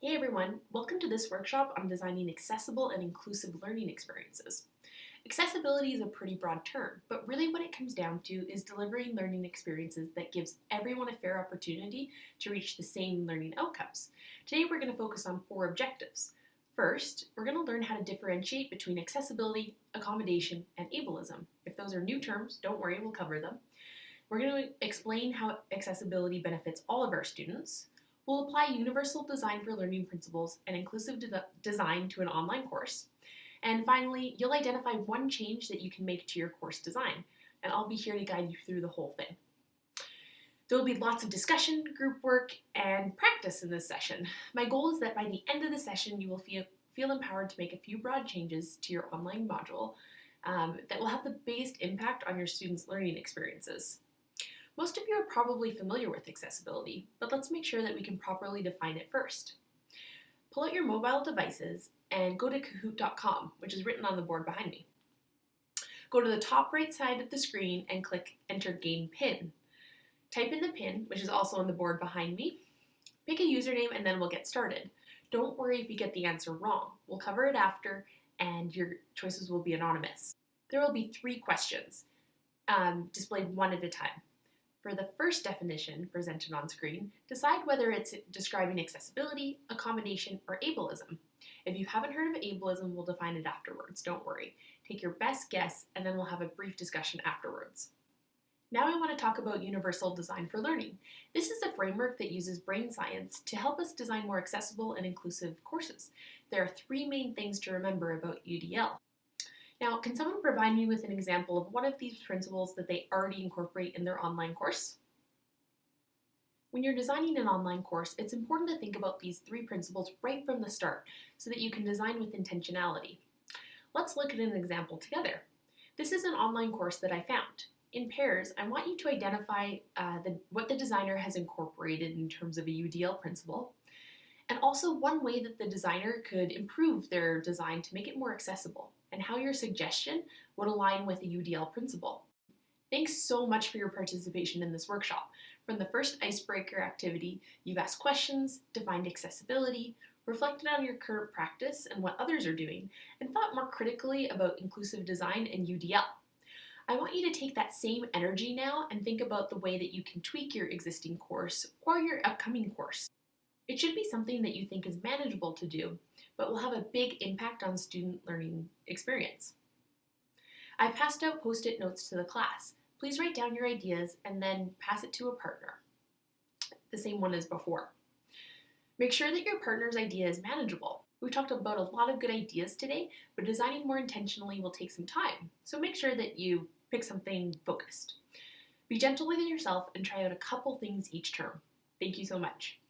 Hey everyone, welcome to this workshop on designing accessible and inclusive learning experiences. Accessibility is a pretty broad term, but really what it comes down to is delivering learning experiences that gives everyone a fair opportunity to reach the same learning outcomes. Today we're going to focus on 4 objectives. First, we're going to learn how to differentiate between accessibility, accommodation, and ableism. If those are new terms, don't worry, we'll cover them. We're going to explain how accessibility benefits all of our students. We'll apply universal design for learning principles and inclusive design to an online course. And finally, you'll identify one change that you can make to your course design, and I'll be here to guide you through the whole thing. There will be lots of discussion, group work, and practice in this session. My goal is that by the end of the session, you will feel empowered to make a few broad changes to your online module that will have the biggest impact on your students' learning experiences. Most of you are probably familiar with accessibility, but let's make sure that we can properly define it first. Pull out your mobile devices and go to kahoot.com, which is written on the board behind me. Go to the top right side of the screen and click Enter Game PIN. Type in the PIN, which is also on the board behind me. Pick a username and then we'll get started. Don't worry if you get the answer wrong. We'll cover it after and your choices will be anonymous. There will be 3 questions, displayed one at a time. For the first definition presented on screen, decide whether it's describing accessibility, accommodation, or ableism. If you haven't heard of ableism, we'll define it afterwards, don't worry. Take your best guess and then we'll have a brief discussion afterwards. Now I want to talk about universal design for learning. This is a framework that uses brain science to help us design more accessible and inclusive courses. There are 3 main things to remember about UDL. Now, can someone provide me with an example of one of these principles that they already incorporate in their online course? When you're designing an online course, it's important to think about these 3 principles right from the start so that you can design with intentionality. Let's look at an example together. This is an online course that I found. In pairs, I want you to identify what the designer has incorporated in terms of a UDL principle, and also one way that the designer could improve their design to make it more accessible, and how your suggestion would align with the UDL principle. Thanks so much for your participation in this workshop. From the first icebreaker activity, you've asked questions, defined accessibility, reflected on your current practice and what others are doing, and thought more critically about inclusive design and UDL. I want you to take that same energy now and think about the way that you can tweak your existing course or your upcoming course. It should be something that you think is manageable to do, but will have a big impact on student learning experience. I've passed out post-it notes to the class. Please write down your ideas and then pass it to a partner, the same one as before. Make sure that your partner's idea is manageable. We've talked about a lot of good ideas today, but designing more intentionally will take some time, so make sure that you pick something focused. Be gentle with yourself and try out a couple things each term. Thank you so much.